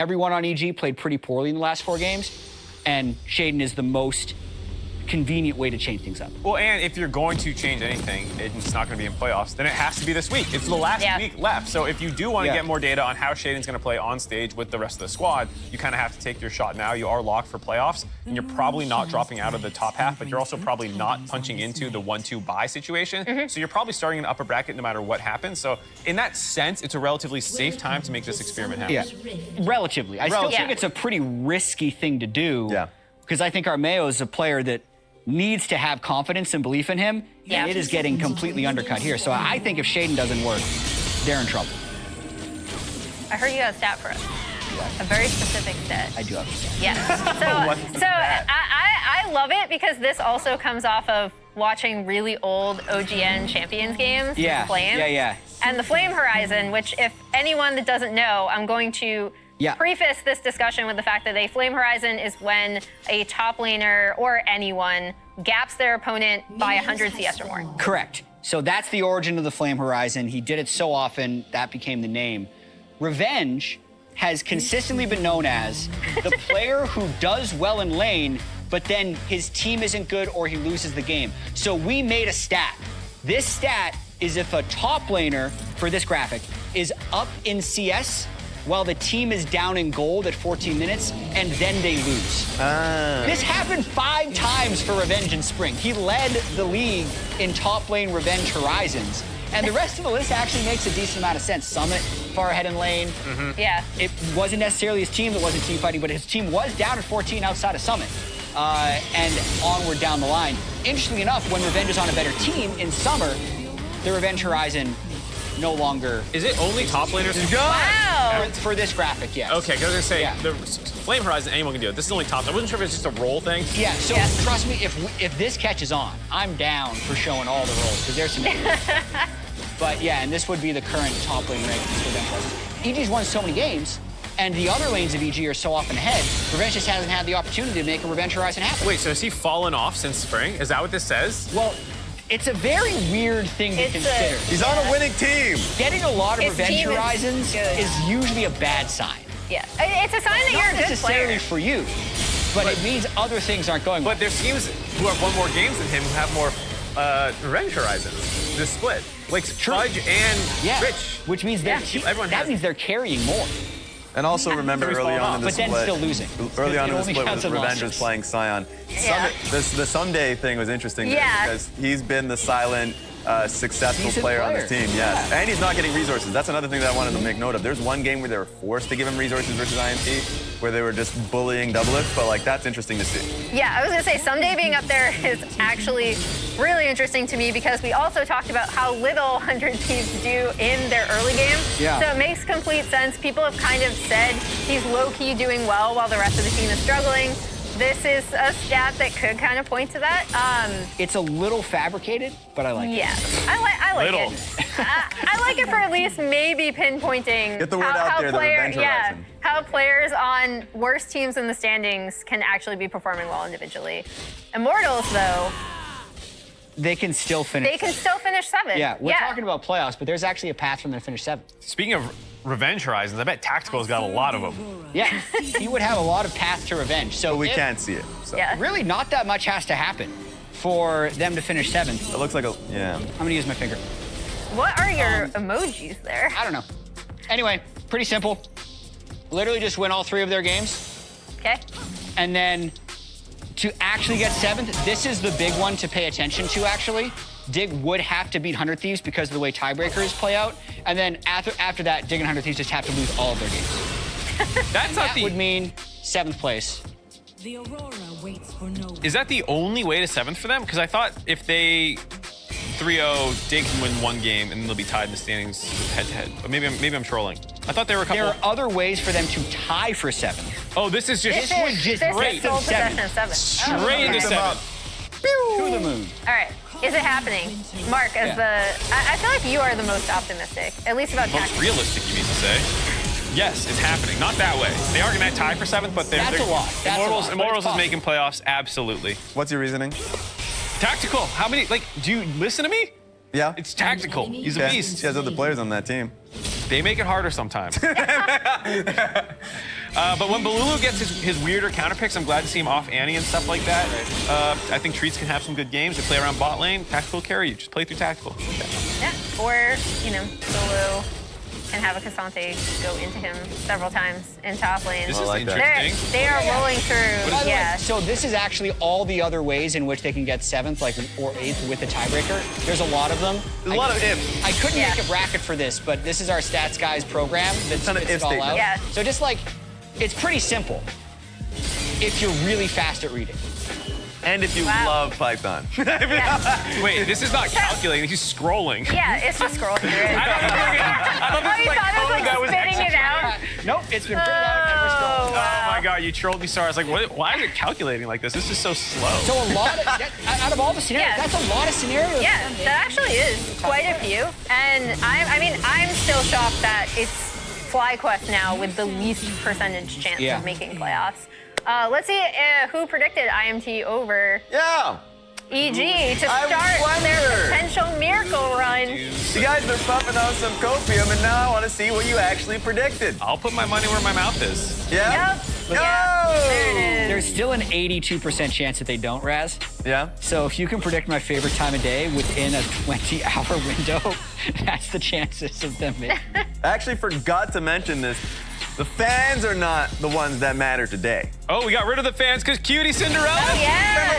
Everyone on EG played pretty poorly in the last 4 games, and Shaden is the most convenient way to change things up. Well, and if you're going to change anything, it's not going to be in playoffs, then it has to be this week. It's the last week left. So if you do want to get more data on how Shaden's going to play on stage with the rest of the squad, you kind of have to take your shot now. You are locked for playoffs, and you're probably not dropping out of the top half, but you're also probably not punching into the 1-2 bye situation. So you're probably starting in the upper bracket no matter what happens. So in that sense, it's a relatively safe time to make this experiment happen. Yeah, relatively. I still think it's a pretty risky thing to do. Yeah. Because I think Armeo is a player that needs to have confidence and belief in him, and it is getting completely undercut here. So I think if Shaden doesn't work, they're in trouble. I heard you got a stat for us. A very specific stat. I do have a stat. Yes. So I love it because this also comes off of watching really old OGN Champions games. Yeah. Flame. Yeah. And the Flame Horizon, which if anyone that doesn't know, I'm going to preface this discussion with the fact that a Flame Horizon is when a top laner or anyone gaps their opponent by 100 CS or more. Correct. So that's the origin of the Flame Horizon. He did it so often, that became the name. Revenge has consistently been known as the player who does well in lane, but then his team isn't good or he loses the game. So we made a stat. This stat is if a top laner, for this graphic, is up in CS while the team is down in gold at 14 minutes, and then they lose. This happened 5 times for Revenge in spring. He led the league in top lane Revenge Horizons. And the rest of the list actually makes a decent amount of sense. Summit, far ahead in lane. Yeah. It wasn't necessarily his team that wasn't team fighting, but his team was down at 14 outside of Summit. And onward down the line. Interestingly enough, when Revenge is on a better team in summer, the Revenge Horizon no longer... Is it only top laners? Wow. For this graphic, yes. Okay, I was gonna say, the Flame Horizon, anyone can do it. This is only top. I wasn't sure if it's just a role thing. Yeah, so trust me, if this catches on, I'm down for showing all the roles, because there's some... But yeah, and this would be the current top lane rank for Revenge Horizon. EG's won so many games, and the other lanes of EG are so often ahead, Revenge just hasn't had the opportunity to make a Revenge Horizon happen. Wait, so has he fallen off since spring? Is that what this says? Well, it's a very weird thing to consider. He's on a winning team. Getting a lot of His Revenge team is Horizons is usually a bad sign. Yeah. It's a sign that you're a Not good necessarily player. for you, but it means other things aren't going well. But there's teams who have won more games than him who have more Revenge Horizons. This split. Like Fudge and Rich. Which means that means they're carrying more. And also remember early on in the split, but then still losing. Early on in the only split, counts as Revenge losses. was playing Scion. Yeah. The Sunday thing was interesting there because he's been the silent, successful Decent player on this player. team. Yes, and he's not getting resources. That's another thing that I wanted to make note of. There's one game where they were forced to give him resources versus IMT, where they were just bullying Doublelift, but like that's interesting to see. Yeah, I was gonna say Someday being up there is actually really interesting to me because we also talked about how little 100 Thieves do in their early game. Yeah. So it makes complete sense. People have kind of said he's low-key doing well while the rest of the team is struggling. This is a stat that could kind of point to that. It's a little fabricated, but I like it. Yeah, I like Little. it. I like it for at least maybe pinpointing Get the word out there, the Revenge Horizon. how players on worse teams in the standings can actually be performing well individually. Immortals, though, They can still finish. they can still finish 7th. Yeah, we're talking about playoffs, but there's actually a path for them to finish 7th. Speaking of Revenge Horizons, I bet Tactical's got a lot of them. Yeah, he would have a lot of path to revenge. So But we can't see it. So. Yeah. really not that much has to happen for them to finish 7th. It looks like a I'm gonna use my finger. What are your emojis there? I don't know. Anyway, pretty simple. Literally just win all 3 of their games. Okay. And then to actually get 7th, this is the big one to pay attention to, actually. Dig would have to beat 100 Thieves because of the way tiebreakers play out. And then after that, Dig and 100 Thieves just have to lose all of their games. That's not That would mean 7th place. The Aurora waits for no one. Is that the only way to 7th for them? Because I thought if they 3-0, Dig can win 1 game and they'll be tied in the standings head-to-head. But maybe I'm trolling. I thought there were a couple... There are other ways for them to tie for 7th. Oh, this is just This would just This break is sole them 7th. possession of 7th. straight into okay. 7th. To the moon. All right. Is it happening? Mark, as I feel like you are the most optimistic, at least about Most tactics. realistic, you mean to say? Yes, it's happening. Not that way. They are going to tie for 7th, but they're... That's a lot. That's a lot, but Immortals it's is making playoffs, absolutely. What's your reasoning? Tactical. How many... Like, do you listen to me? Yeah. It's Tactical. He's a Yeah, beast. He has other players on that team. They make it harder sometimes. But when Balulu gets his weirder counter picks, I'm glad to see him off Annie and stuff like that. I think Treats can have some good games. They play around bot lane. Tactical carry, you just play through tactical. Yeah, or, Solo and have a Cassante go into him several times in top lane. This is like that. interesting. They are rolling through, By the way, yeah. so this is actually all the other ways in which they can get 7th, or 8th with a tiebreaker. There's a lot of them. There's a lot of ifs. I couldn't Yeah. make a bracket for this, but this is our Stats Guys program that Ton of spits it if all statements. out. Yeah. So just it's pretty simple if you're really fast at reading. And if you Wow. love Python. Yeah. Wait, this is not calculating. He's scrolling. Yeah, it's just scrolling through it. I thought this Oh, was you like thought it was code that was spitting it out? Nope, it's been printed out and we're Oh, scrolling. Oh my god, you trolled me, sorry. I was like, what? Why is it calculating like this? This is so slow. So a lot of, out of all the scenarios, Yeah. that's a lot of scenarios. Yeah, that actually is quite a few. And I'm still shocked that it's FlyQuest now with the least percentage chance Yeah. of making playoffs. Let's see who predicted IMT over Yeah. EG to I start their wonder. potential miracle run. You guys are pumping on some copium, and now I want to see what you actually predicted. I'll put my money where my mouth is. Yeah? Yep. No! Yeah, there it is. There's still an 82% chance that they don't, Raz. Yeah? So if you can predict my favorite time of day within a 20-hour window, that's the chances of them making. I actually forgot to mention this. The fans are not the ones that matter today. Oh, we got rid of the fans because Cutie Cinderella. Oh, yeah.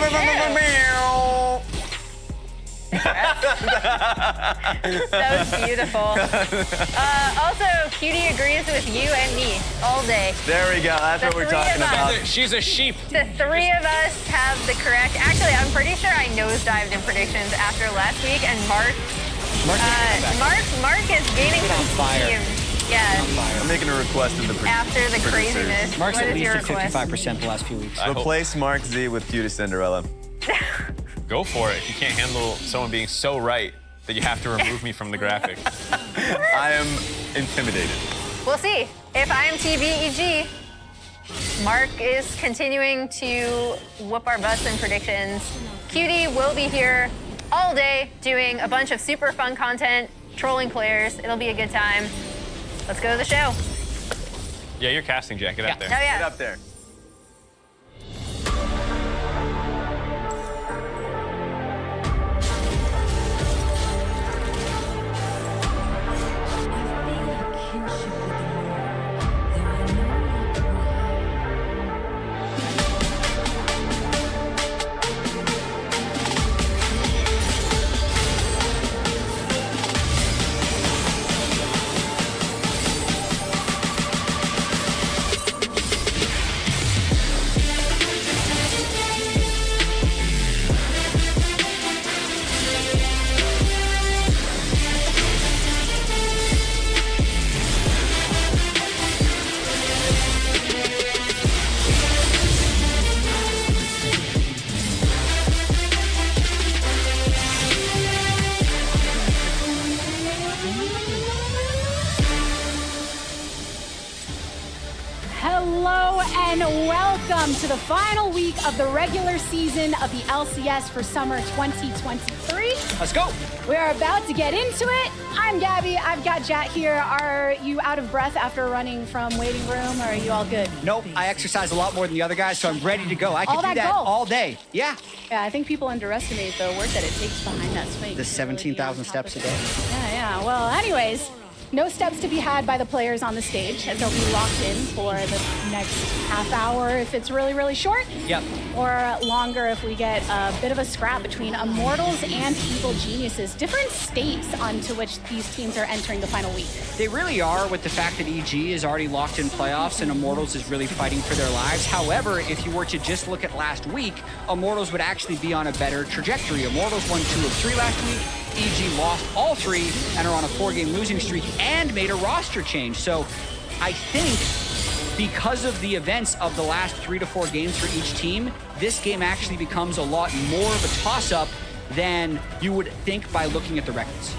That was beautiful. Also, Cutie agrees with you and me all day. There we go. That's what The we're three talking of us. about. She's a sheep. The three of us have the correct. Actually, I'm pretty sure I nosedived in predictions after last week, and Mark is gaining Been on some fire. steam. Yeah, I'm making a request of the after the producers. craziness. Mark's What at is least your at request? 55% the last few weeks. I hope- Replace Mark Z with Cutie Cinderella. Go for it. If you can't handle someone being so right that you have to remove me from the graphic. I am intimidated. We'll see. If IMT beat EG, Mark is continuing to whoop our butts in predictions. Cutie will be here all day doing a bunch of super fun content, trolling players. It'll be a good time. Let's go to the show. Yeah, you're casting, Jack. Get out Oh, there. Get yeah. up there. I feel a kinship with Aurora, though I know not why. Hello and welcome to the final week of the regular season of the LCS for summer 2023. Let's go. We are about to get into it. I'm Gabby. I've got Jat here. Are you out of breath after running from waiting room, or are you all good? Nope, I exercise a lot more than the other guys, so I'm ready to go. I can All do that that golf. all day. Yeah. Yeah, I think people underestimate the work that it takes behind that swing. The to really be on 17,000 top steps a of day. it. Yeah. Well, anyways, no steps to be had by the players on the stage, as they'll be locked in for the next half hour if it's really, really short. Yep. Or longer if we get a bit of a scrap between Immortals and Evil Geniuses. Different states onto which these teams are entering the final week. They really are, with the fact that EG is already locked in playoffs and Immortals is really fighting for their lives. However, if you were to just look at last week, Immortals would actually be on a better trajectory. Immortals won 2 of 3 last week. EG lost all 3 and are on a 4-game losing streak and made a roster change. So I think because of the events of the last 3 to 4 games for each team, this game actually becomes a lot more of a toss-up than you would think by looking at the records.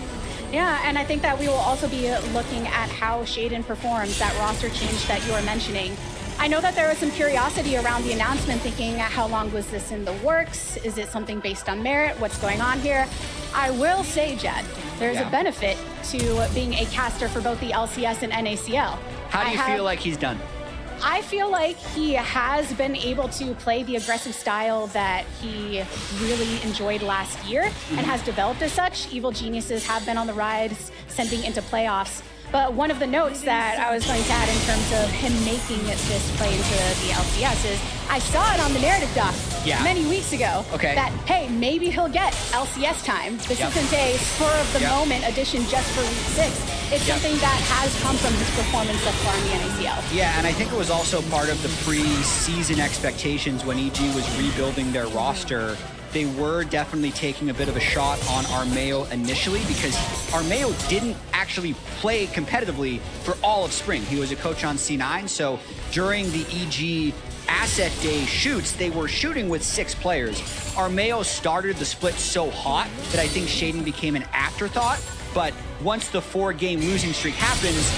Yeah, and I think that we will also be looking at how Shaden performs, that roster change that you are mentioning. I know that there was some curiosity around the announcement, thinking how long was this in the works? Is it something based on merit? What's going on here? I will say, Jed, there's Yeah. a benefit to being a caster for both the LCS and NACL. How do you feel like he's done? I feel like he has been able to play the aggressive style that he really enjoyed last year and has developed as such. Evil Geniuses have been on the rise, sending into playoffs. But one of the notes that I was going to add in terms of him making this play into the LCS is I saw it on the narrative doc many weeks ago that, hey, maybe he'll get LCS time. This isn't a spur-of-the-moment addition just for Week 6. It's something that has come from his performance thus far in the NACL. Yeah, and I think it was also part of the pre-season expectations when EG was rebuilding their roster. They were definitely taking a bit of a shot on Armao initially because Armao didn't actually play competitively for all of spring. He was a coach on C9, so during the EG Asset Day shoots, they were shooting with 6 players. Armao started the split so hot that I think Shaden became an afterthought, but once the 4-game losing streak happens,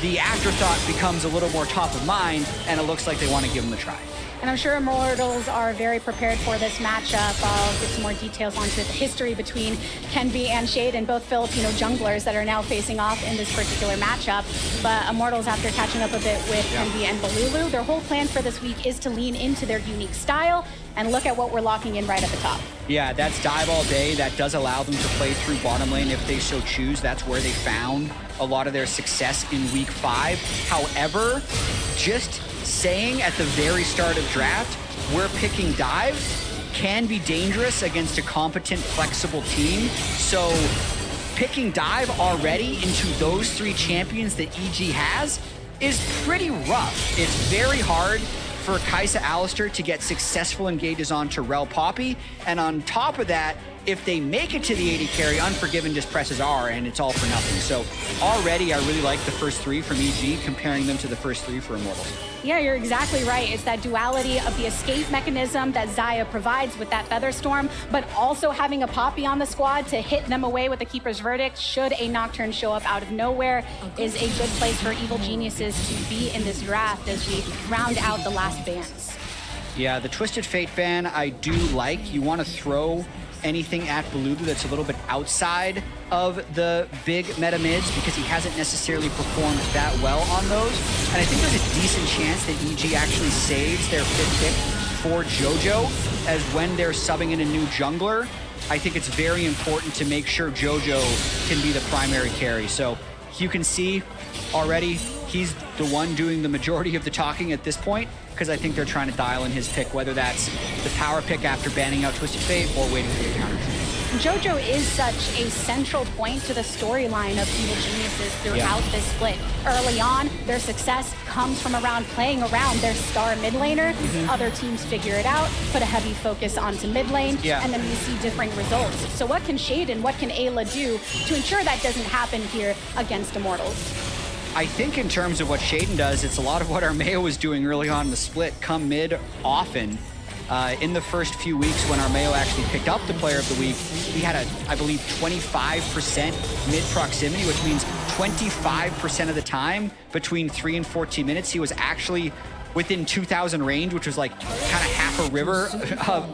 the afterthought becomes a little more top of mind, and it looks like they want to give him a try. And I'm sure Immortals are very prepared for this matchup. I'll get some more details onto the history between Kenvi and Shaden, both Filipino junglers that are now facing off in this particular matchup. But Immortals, after catching up a bit with Kenvi and Balulu, their whole plan for this week is to lean into their unique style and look at what we're locking in right at the top. Yeah, that's dive all day. That does allow them to play through bottom lane if they so choose. That's where they found a lot of their success in Week 5. However, just saying at the very start of draft, we're picking dive can be dangerous against a competent, flexible team. So picking dive already into those 3 champions that EG has is pretty rough. It's very hard for Kai'Sa Alistar to get successful engages on Rell Poppy. And on top of that, if they make it to the 80 carry, Unforgiven just presses R and it's all for nothing. So already I really like the first 3 from EG, comparing them to the first 3 for Immortals. Yeah, you're exactly right. It's that duality of the escape mechanism that Xayah provides with that Featherstorm, but also having a Poppy on the squad to hit them away with the Keeper's Verdict should a Nocturne show up out of nowhere is a good place for Evil Geniuses to be in this draft as we round out the last bans. Yeah, the Twisted Fate ban I do like. You want to throw anything at Balulu that's a little bit outside of the big meta mids because he hasn't necessarily performed that well on those. And I think there's a decent chance that EG actually saves their 5th pick for JoJo, as when they're subbing in a new jungler, I think it's very important to make sure JoJo can be the primary carry. So you can see already he's the one doing the majority of the talking at this point, because I think they're trying to dial in his pick, whether that's the power pick after banning out Twisted Fate or waiting for the counter. JoJo is such a central point to the storyline of Evil Geniuses throughout this split. Early on, their success comes from playing around their star mid laner. Other teams figure it out, put a heavy focus onto mid lane, and then we see different results. So what can Shaden, what can Ayla do to ensure that doesn't happen here against Immortals? I think in terms of what Shaden does, it's a lot of what Armao was doing early on in the split, come mid often. In the first few weeks when Armao actually picked up the Player of the Week, he had I believe, 25% mid proximity, which means 25% of the time between 3 and 14 minutes, he was actually within 2,000 range, which was like kind of half a river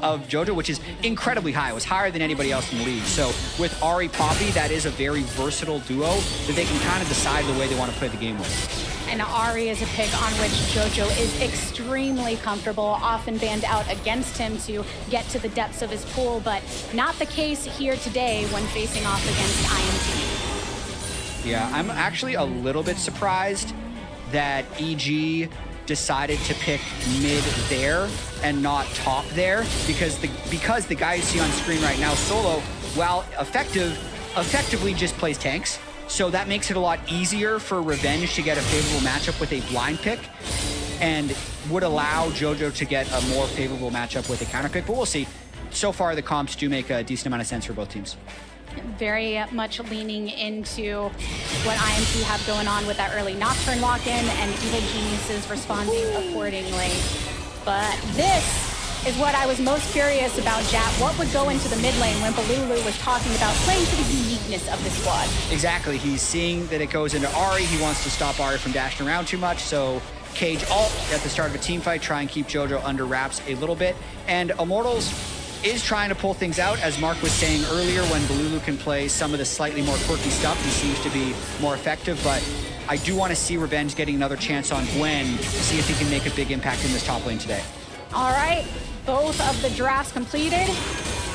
of JoJo, which is incredibly high. It was higher than anybody else in the league. So with Ahri Poppy, that is a very versatile duo that they can kind of decide the way they want to play the game with. And Ahri is a pick on which JoJo is extremely comfortable, often banned out against him to get to the depths of his pool, but not the case here today when facing off against IMT. Yeah, I'm actually a little bit surprised that EG decided to pick mid there and not top there, because the guy you see on screen right now, Solo, while effectively just plays tanks. So that makes it a lot easier for Revenge to get a favorable matchup with a blind pick, and would allow JoJo to get a more favorable matchup with a counter pick, but we'll see. So far, the comps do make a decent amount of sense for both teams. Very much leaning into what IMT have going on with that early Nocturne lock-in, and Evil Geniuses responding accordingly. But this is what I was most curious about, Jat. What would go into the mid lane when Balulu was talking about playing to the uniqueness of the squad? Exactly. He's seeing that it goes into Ahri. He wants to stop Ahri from dashing around too much, so Cage ult at the start of a team fight, try and keep JoJo under wraps a little bit. And Immortals is trying to pull things out. As Mark was saying earlier, when Balulu can play some of the slightly more quirky stuff, he seems to be more effective. But I do want to see Revenge getting another chance on Gwen to see if he can make a big impact in this top lane today. All right, both of the drafts completed.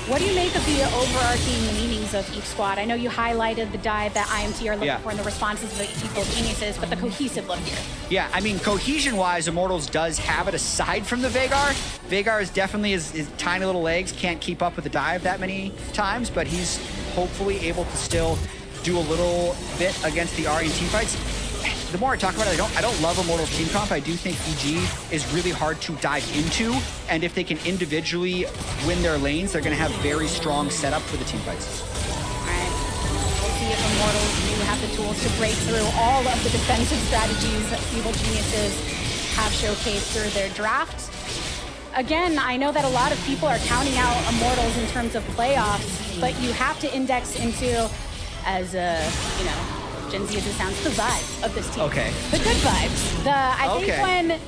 What do you make of the overarching meanings of each squad? I know you highlighted the dive that IMT are looking for in the responses of the Evil Geniuses, but the cohesive look here. Yeah, I mean, cohesion-wise, Immortals does have it aside from the Veigar. Veigar is definitely his tiny little legs can't keep up with the dive that many times, but he's hopefully able to still do a little bit against the Ahri and team fights. The more I talk about it, I don't love Immortals team comp. I do think EG is really hard to dive into, and if they can individually win their lanes, they're going to have very strong setup for the team fights. All right, we'll see if Immortals do have the tools to break through all of the defensive strategies that Evil Geniuses have showcased through their draft. Again, I know that a lot of people are counting out Immortals in terms of playoffs, but you have to index into, as you know, Gen Z as it sounds, the vibe of this team. Okay. The good vibes. I think when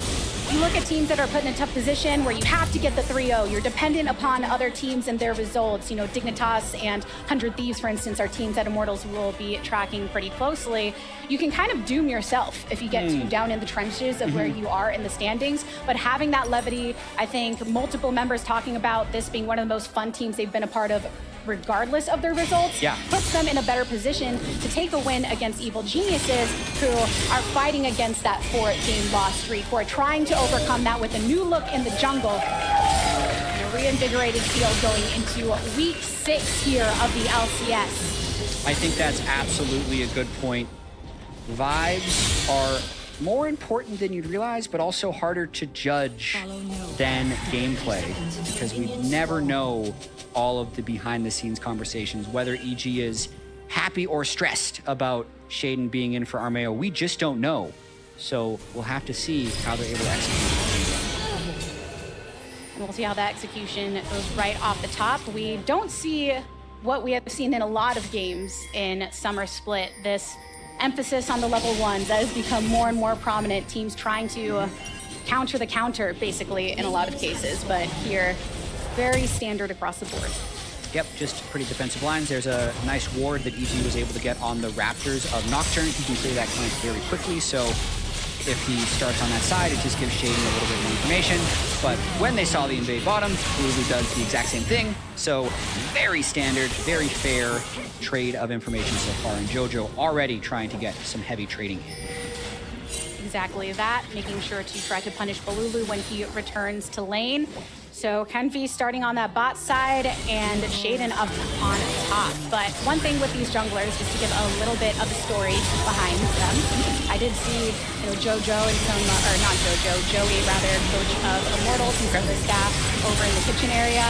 you look at teams that are put in a tough position where you have to get the 3-0, you're dependent upon other teams and their results. You know, Dignitas and 100 Thieves, for instance, are teams that Immortals will be tracking pretty closely. You can kind of doom yourself if you get too down in the trenches of where you are in the standings. But having that levity, I think multiple members talking about this being one of the most fun teams they've been a part of, regardless of their results, puts them in a better position to take a win against Evil Geniuses, who are fighting against that 4-game loss streak, who are trying to overcome that with a new look in the jungle and a reinvigorated field going into week 6 here of the LCS. I think that's absolutely a good point. Vibes are more important than you'd realize, but also harder to judge than gameplay, because we never know all of the behind-the-scenes conversations, whether EG is happy or stressed about Shaden being in for Armeo. We just don't know. So we'll have to see how they're able to execute. And we'll see how that execution goes right off the top. We don't see what we have seen in a lot of games in Summer Split, this emphasis on the level 1s that has become more and more prominent, teams trying to counter the counter, basically, in a lot of cases. But here, very standard across the board. Yep, just pretty defensive lines. There's a nice ward that EG was able to get on the Raptors of Nocturne. He can clear that camp very quickly, so if he starts on that side, it just gives Shaden a little bit more information. But when they saw the invade bottom, Lulu does the exact same thing. So very standard, very fair trade of information so far. And Jojo already trying to get some heavy trading in. Exactly that, making sure to try to punish Balulu when he returns to lane. So Kenvi starting on that bot side and Shaden up on top. But one thing with these junglers, just to give a little bit of the story behind them, I did see, you know, Jojo and some, or not Jojo, Joey rather, coach of Immortals and some of the staff over in the kitchen area.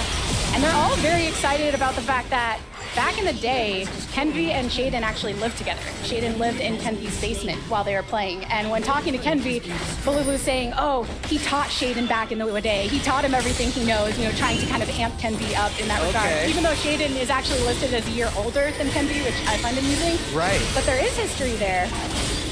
And they're all very excited about the fact that back in the day, Kenvi and Shaden actually lived together. Shaden lived in Kenvi's basement while they were playing. And when talking to Kenvi, Balulu's saying, oh, he taught Shaden back in the day. He taught him everything he knows, you know, trying to kind of amp Kenvi up in that regard. Even though Shaden is actually listed as a year older than Kenvi, which I find amusing. Right. But there is history there.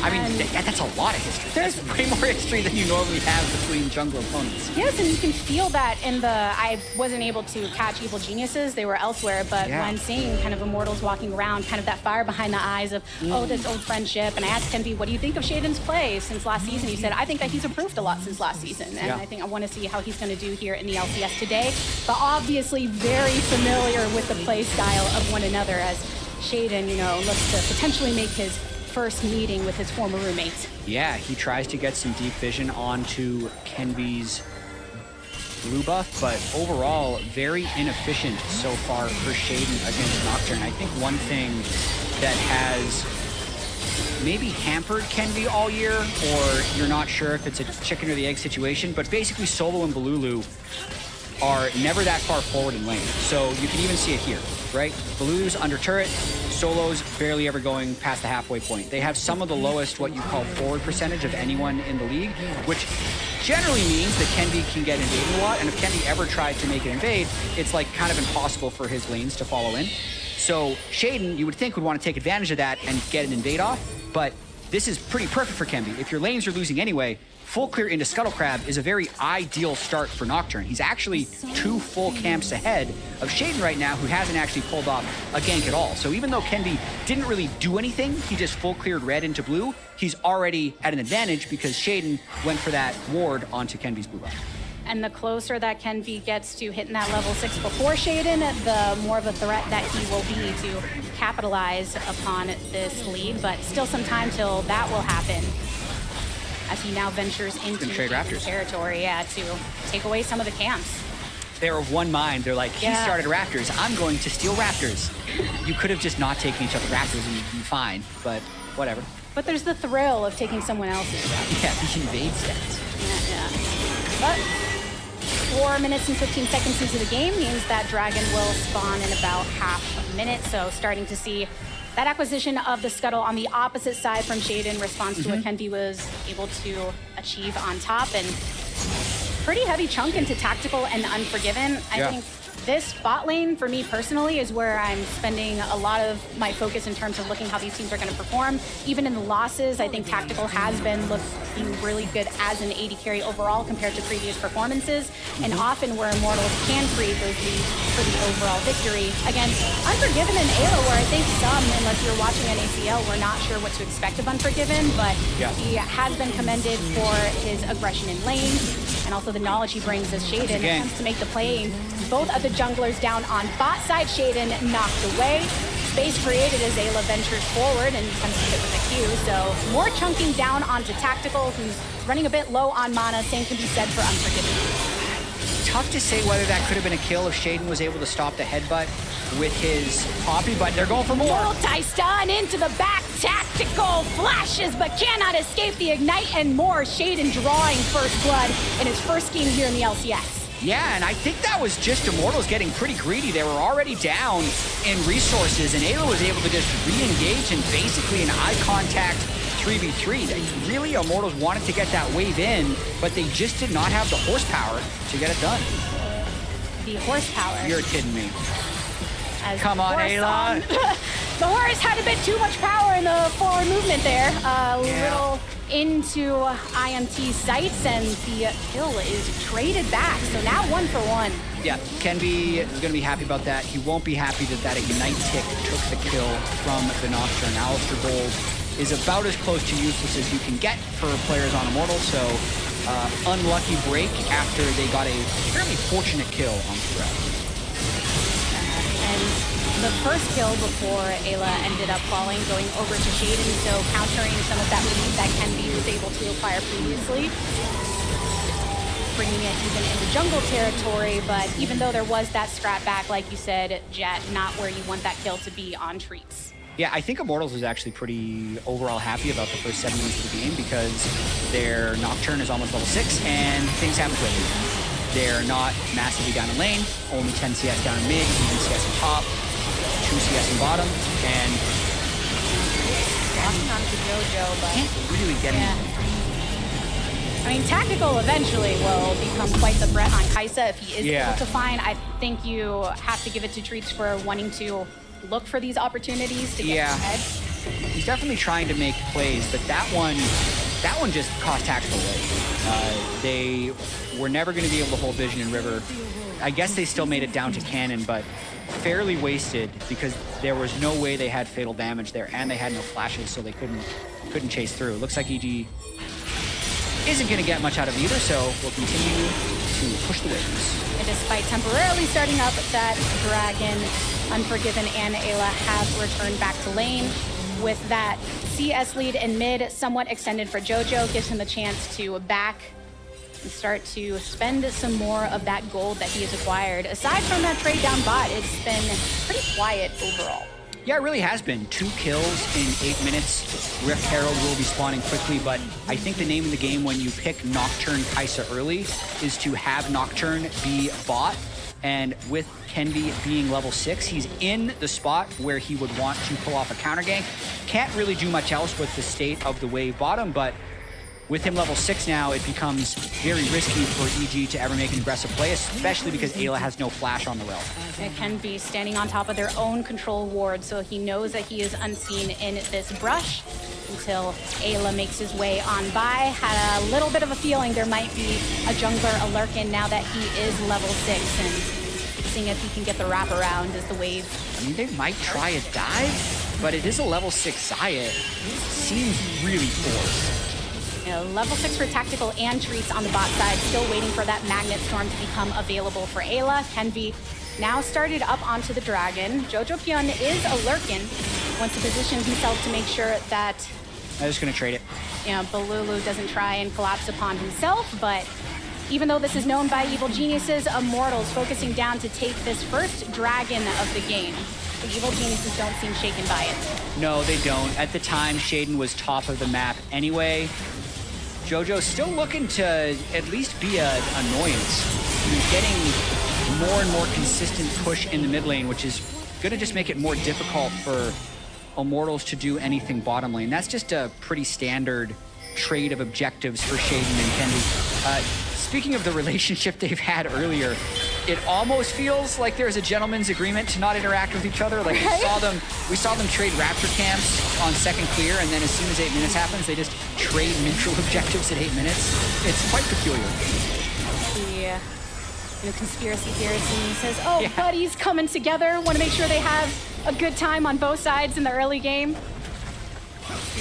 I mean, that's a lot of history. There's way more history than you normally have between jungle opponents. Yes, and you can feel that in the, I wasn't able to catch Evil Geniuses, they were elsewhere, but when seeing kind of Immortals walking around, kind of that fire behind the eyes of, oh, this old friendship, and I asked Kenvi, what do you think of Shaden's play since last season? He said, I think that he's improved a lot since last season, and I think I want to see how he's going to do here in the LCS today, but obviously very familiar with the play style of one another as Shaden, you know, looks to potentially make his first meeting with his former roommates. Yeah, he tries to get some deep vision onto Kenvi's blue buff, but overall, very inefficient so far for Shaden against Nocturne. I think one thing that has maybe hampered Kenvi all year, or you're not sure if it's a chicken or the egg situation, but basically Solo and Balulu are never that far forward in lane. So you can even see it here, right? Balulu's under turret, Solo's barely ever going past the halfway point. They have some of the lowest, what you call forward percentage of anyone in the league, which generally means that Kenvi can get invaded a lot, and if Kenvi ever tried to make an invade, it's like kind of impossible for his lanes to follow in. So Shaden, you would think, would want to take advantage of that and get an invade off, but this is pretty perfect for Kenby. If your lanes are losing anyway, full clear into Scuttle Crab is a very ideal start for Nocturne. He's actually 2 full camps ahead of Shaden right now, who hasn't actually pulled off a gank at all. So even though Kenby didn't really do anything, he just full cleared red into blue, he's already at an advantage because Shaden went for that ward onto Kenby's blue buff. And the closer that Kenby gets to hitting that level 6 before Shaden, the more of a threat that he will be to capitalize upon this lead. But still some time till that will happen, as he now ventures into territory, to take away some of the camps. They're of one mind. They're like, he started Raptors, I'm going to steal Raptors. You could have just not taken each other Raptors and you'd be fine, but whatever. But there's the thrill of taking someone else's. Yeah, the invade stats. Yeah. But 4 minutes and 15 seconds into the game means that Dragon will spawn in about half a minute. So starting to see that acquisition of the Scuttle on the opposite side from Shaden responds to what Kenby was able to achieve on top. And pretty heavy chunk into Tactical and Unforgiven. I think this bot lane, for me personally, is where I'm spending a lot of my focus in terms of looking how these teams are going to perform. Even in the losses, I think Tactical has been looking really good as an AD carry overall compared to previous performances, and often where Immortals can create those leads for the overall victory against Unforgiven and Ayla, where I think some, unless you're watching NACL, we're not sure what to expect of Unforgiven, but he has been commended for his aggression in lane, and also the knowledge he brings as Shaden attempts to make the play. Both of the junglers down on bot side, Shaden knocked away. Space created as Ayla ventures forward and attempts to hit with a Q. So more chunking down onto Tactical, who's running a bit low on mana. Same can be said for Unforgiven. Tough to say whether that could have been a kill if Shaden was able to stop the headbutt with his Poppy, but they're going for more. Multi-stun into the back. Tactical flashes, but cannot escape the ignite and more. Shaden drawing first blood in his first game here in the LCS. Yeah, and I think that was just Immortals getting pretty greedy. They were already down in resources, and Ayla was able to just re-engage in basically an eye contact 3v3. They really, Immortals wanted to get that wave in, but they just did not have the horsepower to get it done. The horsepower. You're kidding me. As Come on, Ayla. The horse had a bit too much power in the forward movement there. Little into IMT sights, and the kill is traded back. So now 1 for 1. Yeah, Kenby is going to be happy about that. He won't be happy that that Ignite tick took the kill from the Nocturne. Alistair Gold is about as close to useless as you can get for players on Immortal, so unlucky break after they got a fairly fortunate kill on Threat. And the first kill before Ayla ended up falling, going over to Shaden, so countering some of that lead that Kenby was able to acquire previously. Bringing it even into jungle territory, but even though there was that scrap back, like you said, Jet, not where you want that kill to be on Treats. Yeah, I think Immortals was actually pretty overall happy about the first 7 minutes of the game because their Nocturne is almost level 6 and things haven't quickly. They're not massively down in lane, only 10 CS down in mid, even CS in top, 2 CS in bottom, and Walking onto JoJo, but can't really get anything. I mean, Tactical eventually will become quite the threat on Kai'Sa if he is able to find. I think you have to give it to Treats for wanting to look for these opportunities to get ahead. He's definitely trying to make plays, but that one just cost Tactical away. They were never going to be able to hold Vision and River. I guess they still made it down to Cannon, but fairly wasted because there was no way they had fatal damage there, and they had no flashes, so they couldn't chase through. It looks like EG isn't going to get much out of either, so we'll continue to push the waves. And despite temporarily starting up that Dragon, Unforgiven and Ayla have returned back to lane. With that CS lead in mid somewhat extended for JoJo, gives him a chance to back and start to spend some more of that gold that he has acquired. Aside from that trade down bot, it's been pretty quiet overall. Yeah, it really has been. 2 kills in 8 minutes. Rift Herald will be spawning quickly, but I think the name of the game when you pick Nocturne Kai'Sa early is to have Nocturne be bot. And with Kenby being level 6, he's in the spot where he would want to pull off a counter gank. Can't really do much else with the state of the wave bottom, but with him level 6 now, it becomes very risky for EG to ever make an aggressive play, especially because Ayla has no flash on the rail. It can be standing on top of their own control ward, so he knows that he is unseen in this brush. until Ayla makes his way on by. Had a little bit of a feeling there might be a jungler, a Lurkin, now that he is level 6, and seeing if he can get the wraparound as the wave. I mean, they might try a dive, but it is a level 6 Xayah. Seems really forced. You know, level 6 for tactical and treats on the bot side, still waiting for that Magnet Storm to become available for Ayla. Kenvi now started up onto the Dragon. Jojo Pyun is a Lurkin, wants to position himself to make sure that... I'm just gonna trade it. You know, Balulu doesn't try and collapse upon himself, but even though this is known by Evil Geniuses, Immortals focusing down to take this first Dragon of the game. The Evil Geniuses don't seem shaken by it. No, they don't. At the time, Shaden was top of the map anyway. Jojo's still looking to at least be an annoyance. He's getting more and more consistent push in the mid lane, which is going to just make it more difficult for Immortals to do anything bottom lane. That's just a pretty standard trade of objectives for Shaden and Kendi. Speaking of the relationship they've had earlier, it almost feels like there's a gentleman's agreement to not interact with each other. Like we saw them trade Raptor camps on second clear, and then as soon as 8 minutes happens, they just trade neutral objectives at 8 minutes. It's quite peculiar. Yeah. You know, conspiracy theorist says, oh, buddies coming together, want to make sure they have a good time on both sides in the early game.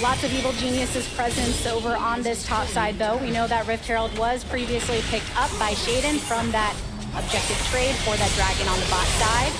Lots of Evil Geniuses presence over on this top side, though. We know that Rift Herald was previously picked up by Shaden from that objective trade for that Dragon on the bot side.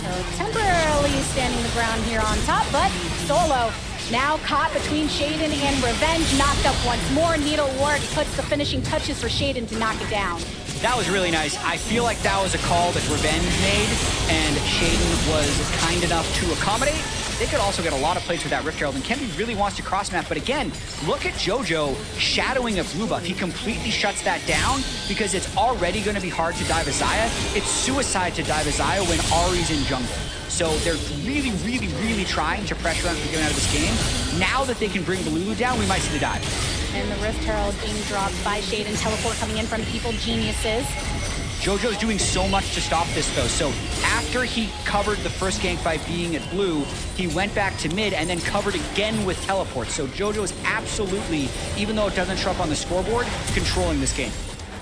So temporarily standing the ground here on top, but Solo now caught between Shaden and Revenge, knocked up once more. Needlework puts the finishing touches for Shaden to knock it down. That was really nice. I feel like that was a call that Revenge made, and Shaden was kind enough to accommodate. They could also get a lot of plays with that Rift Herald, and Kenvi really wants to cross map, but again, look at Jojo shadowing a blue buff. He completely shuts that down because it's already going to be hard to dive a Xayah. It's suicide to dive a Xayah when Ahri's in jungle. So they're really, really, really trying to pressure him for getting out of this game. Now that they can bring Balulu down, we might see the dive. And the Rift Herald being dropped by Shaden, teleport coming in from Evil Geniuses. Jojo's doing so much to stop this, though. So after he covered the first gank by being at blue, he went back to mid and then covered again with teleport. So Jojo is absolutely, even though it doesn't show up on the scoreboard, controlling this game.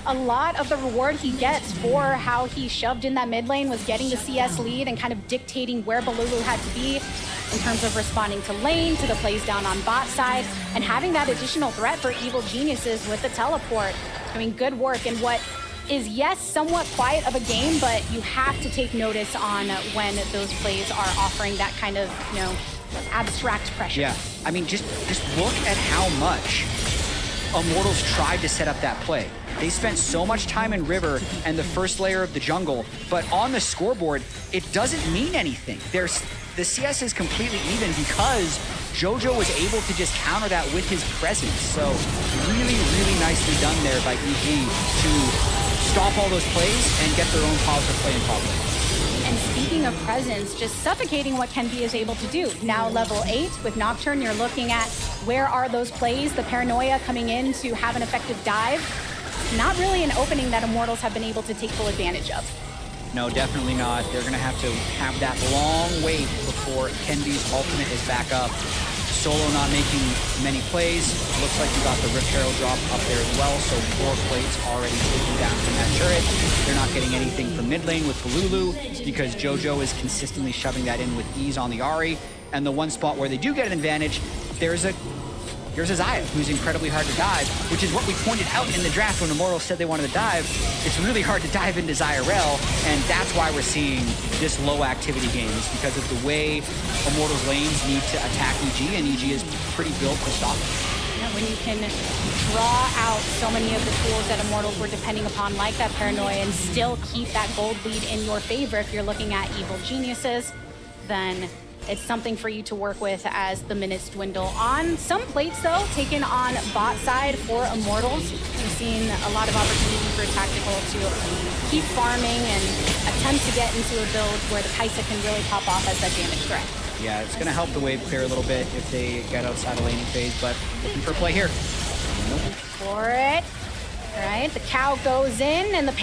A lot of the reward he gets for how he shoved in that mid lane was getting the CS lead and kind of dictating where Balulu had to be in terms of responding to lane, to the plays down on bot side, and having that additional threat for Evil Geniuses with the teleport. Doing good work in what is, yes, somewhat quiet of a game, but you have to take notice on when those plays are offering that kind of, you know, abstract pressure. Yeah, I mean, just look at how much Immortals tried to set up that play. They spent so much time in River and the first layer of the jungle, but on the scoreboard, it doesn't mean anything. The CS is completely even because Jojo was able to just counter that with his presence. So really, really nicely done there by EG to stop all those plays and get their own positive play in public. And speaking of presence, just suffocating what Kenvi is able to do. Now level 8 with Nocturne, you're looking at where are those plays, the Paranoia coming in to have an effective dive. Not really an opening that Immortals have been able to take full advantage of. No, definitely not. They're going to have that long wait before Kenvi's ultimate is back up. Solo not making many plays. Looks like you got the Rift Herald drop up there as well, so 4 plates already taken down from that turret. They're not getting anything from mid lane with Balulu because Jojo is consistently shoving that in with ease on the Ahri. And the one spot where they do get an advantage, there's a Xayah, who's incredibly hard to dive, which is what we pointed out in the draft when Immortals said they wanted to dive. It's really hard to dive into Xayah-Rel, and that's why we're seeing this low activity games, because of the way Immortals lanes need to attack EG, and EG is pretty built to stop it. When you can draw out so many of the tools that Immortals were depending upon, like that Paranoia, and still keep that gold lead in your favor if you're looking at Evil Geniuses, then it's something for you to work with as the minutes dwindle on. Some plates, though, taken on bot side for Immortals. We've seen a lot of opportunity for Tactical to keep farming and attempt to get into a build where the Kai'Sa can really pop off as that damage threat. Yeah, it's going to help the wave clear a little bit if they get outside of laning phase, but looking for a play here. For it. All right, the cow goes in, and the pair